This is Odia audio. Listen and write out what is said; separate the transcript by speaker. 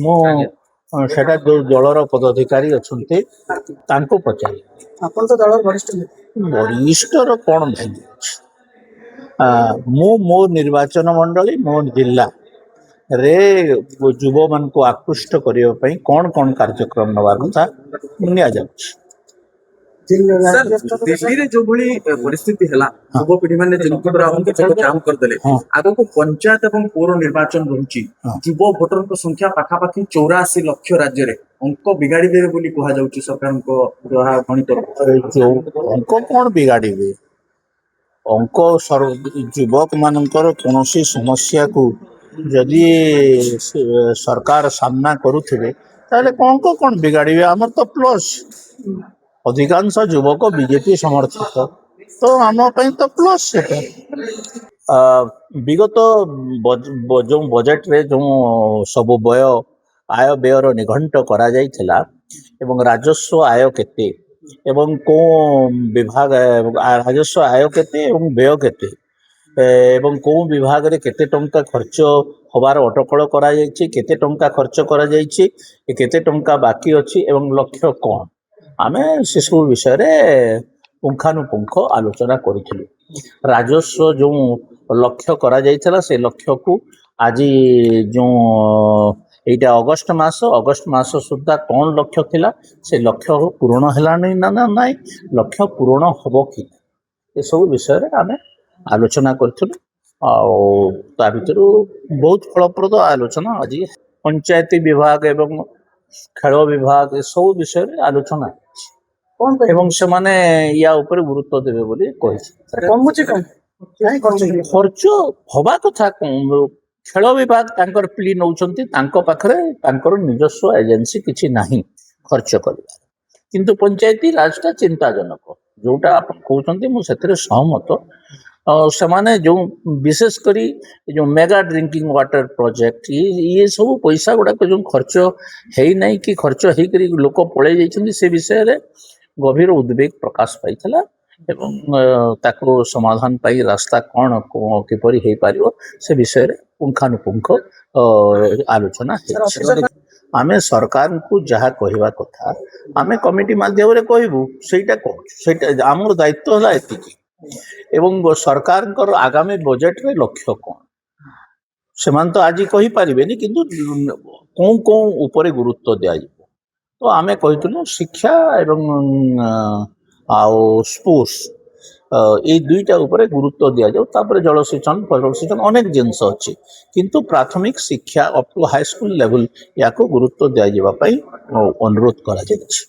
Speaker 1: ମୁଁ ସେଟା ଯୋଉ ଦଳର ପଦାଧିକାରୀ ଅଛନ୍ତି ତାଙ୍କୁ ପଚାରି
Speaker 2: ଆପଣ ତ ଦଳର ବରିଷ୍ଠ ନେତା।
Speaker 1: ବରିଷ୍ଠର କଣ ଭାଗ୍ୟ ଅଛି। ମୁଁ ମୋ ନିର୍ବାଚନ ମଣ୍ଡଳୀ ମୋ ଜିଲ୍ଲାରେ ଯୁବମାନଙ୍କୁ ଆକୃଷ୍ଟ କରିବା ପାଇଁ କଣ କଣ କାର୍ଯ୍ୟକ୍ରମ ନେବା କଥା ନିଆଯାଉଛି।
Speaker 3: ଦିଲ୍ଲୀରେ ଯୋଉଭଳି ପରିସ୍ଥିତି ହେଲା ଯୁବପିଢି ମାନେ କାମ କରିଦେଲେ ଆଗକୁ ପଞ୍ଚାୟତ ଏବଂ ପୌର ନିର୍ବାଚନ ରହୁଛି। ଯୁବ ଭୋଟରଙ୍କ ସଂଖ୍ୟା ପାଖାପାଖି 84 ଲକ୍ଷ ରାଜ୍ୟରେ ଅଙ୍କ ବିଗାଡି ଦେବେ ବୋଲି କୁହାଯାଉଛି ସରକାରଙ୍କ ଗଣିତ।
Speaker 1: ଅଙ୍କ କଣ ବିଗାଡିବେ? ଅଙ୍କ ଯୁବକ ମାନଙ୍କର କୌଣସି ସମସ୍ୟାକୁ ଯଦି ସରକାର ସାମ୍ନା କରୁଥିବେ ତାହେଲେ ଅଙ୍କ କଣ ବିଗାଡିବେ? ଆମର ତ ପ୍ଲସ୍ ଅଧିକାଂଶ ଯୁବକ ବିଜେପି ସମର୍ଥିତ, ତ ଆମ ପାଇଁ ତ ପ୍ଲସ୍ ସେଟା। ବିଗତ ଯେଉଁ ବଜେଟରେ ଯେଉଁ ସବୁ ଆୟ ବ୍ୟୟର ନିଘଣ୍ଟ କରାଯାଇଥିଲା ଏବଂ ରାଜସ୍ୱ ଆୟ କେତେ ଏବଂ କେଉଁ ବିଭାଗ ରାଜସ୍ୱ ଆୟ କେତେ ଏବଂ ବ୍ୟୟ କେତେ ଏବଂ କେଉଁ ବିଭାଗରେ କେତେ ଟଙ୍କା ଖର୍ଚ୍ଚ ହବାର ଅଟକଳ କରାଯାଇଛି, କେତେ ଟଙ୍କା ଖର୍ଚ୍ଚ କରାଯାଇଛି, କେତେ ଟଙ୍କା ବାକି ଅଛି ଏବଂ ଲକ୍ଷ୍ୟ କ'ଣ, ଆମେ ସେସବୁ ବିଷୟରେ ପୁଙ୍ଖାନୁପୁଙ୍ଖ ଆଲୋଚନା କରିଥିଲୁ। ରାଜସ୍ୱ ଯେଉଁ ଲକ୍ଷ୍ୟ କରାଯାଇଥିଲା ସେ ଲକ୍ଷ୍ୟକୁ ଆଜି ଯେଉଁ ଏଇଟା ଅଗଷ୍ଟ ମାସ ସୁଦ୍ଧା କ'ଣ ଲକ୍ଷ୍ୟ ଥିଲା ସେ ଲକ୍ଷ୍ୟ ପୂରଣ ହେଲାନି ନା ନାଇଁ, ଲକ୍ଷ୍ୟ ପୂରଣ ହବ କି ଏସବୁ ବିଷୟରେ ଆମେ ଆଲୋଚନା କରିଥିଲୁ। ଆଉ ତା ଭିତରୁ ବହୁତ ଫଳପ୍ରଦ ଆଲୋଚନା ଆଜି ପଞ୍ଚାୟତ ବିଭାଗ ଏବଂ ଖେଳ ବିଭାଗ ଏସବୁ ବିଷୟରେ ଆଲୋଚନା ହେଇଛି ଏବଂ ସେମାନେ ୟା ଉପରେ ଗୁରୁତ୍ୱ ଦେବେ ବୋଲି କହିଛି। ଖର୍ଚ୍ଚ ହବା କଥା ଖେଳ ବିଭାଗ ତାଙ୍କର ପ୍ଲି ନଉଛନ୍ତି, ତାଙ୍କ ପାଖରେ ତାଙ୍କର ନିଜସ୍ୱ ଏଜେନ୍ସି କିଛି ନାହିଁ ଖର୍ଚ୍ଚ କରିବା, କିନ୍ତୁ ପଞ୍ଚାୟତି ରାଜଟା ଚିନ୍ତାଜନକ। ଯୋଉଟା ଆପଣ କହୁଛନ୍ତି ମୁଁ ସେଥିରେ ସହମତ। ସେମାନେ ଯେଉଁ ବିଶେଷ କରି ଯେଉଁ ମେଗା ଡ୍ରିଙ୍କିଂ ୱାଟର ପ୍ରୋଜେକ୍ଟ ଇଏ ସବୁ ପଇସା ଗୁଡାକ ଯେଉଁ ଖର୍ଚ୍ଚ ହେଇନାହିଁ କି ଖର୍ଚ୍ଚ ହେଇକରି ଲୋକ ପଳେଇ ଯାଇଛନ୍ତି ସେ ବିଷୟରେ ଗଭୀର ଉଦ୍ବେଗ ପ୍ରକାଶ ପାଇଥିଲା ଏବଂ ତାକୁ ସମାଧାନ ପାଇଁ ରାସ୍ତା କ'ଣ କିପରି ହେଇପାରିବ ସେ ବିଷୟରେ ପୁଙ୍ଖାନୁପୁଙ୍ଖ ଆଲୋଚନା ହେଇଛି। ଆମେ ସରକାରଙ୍କୁ ଯାହା କହିବା କଥା ଆମେ କମିଟି ମାଧ୍ୟମରେ କହିବୁ, ସେଇଟା କହୁଛୁ, ସେଇଟା ଆମର ଦାୟିତ୍ୱ ହେଲା ଏତିକି। ଏବଂ ସରକାରଙ୍କର ଆଗାମୀ ବଜେଟରେ ଲକ୍ଷ୍ୟ କ'ଣ ସେମାନେ ତ ଆଜି କହିପାରିବେନି, କିନ୍ତୁ କୋଉ ଉପରେ ଗୁରୁତ୍ୱ ଦିଆଯିବ। ତ ଆମେ କହିଥିଲୁ ଶିକ୍ଷା ଏବଂ ଆଉ ସ୍ପୋର୍ଟସ ଏଇ ଦୁଇଟା ଉପରେ ଗୁରୁତ୍ୱ ଦିଆଯାଉ, ତାପରେ ଜଳସେଚନ ଅନେକ ଜିନିଷ ଅଛି, କିନ୍ତୁ ପ୍ରାଥମିକ ଶିକ୍ଷା ଅପ୍ ଟୁ ହାଇସ୍କୁଲ ଲେଭେଲ ୟାକୁ ଗୁରୁତ୍ୱ ଦିଆଯିବା ପାଇଁ ଅନୁରୋଧ କରାଯାଇଛି।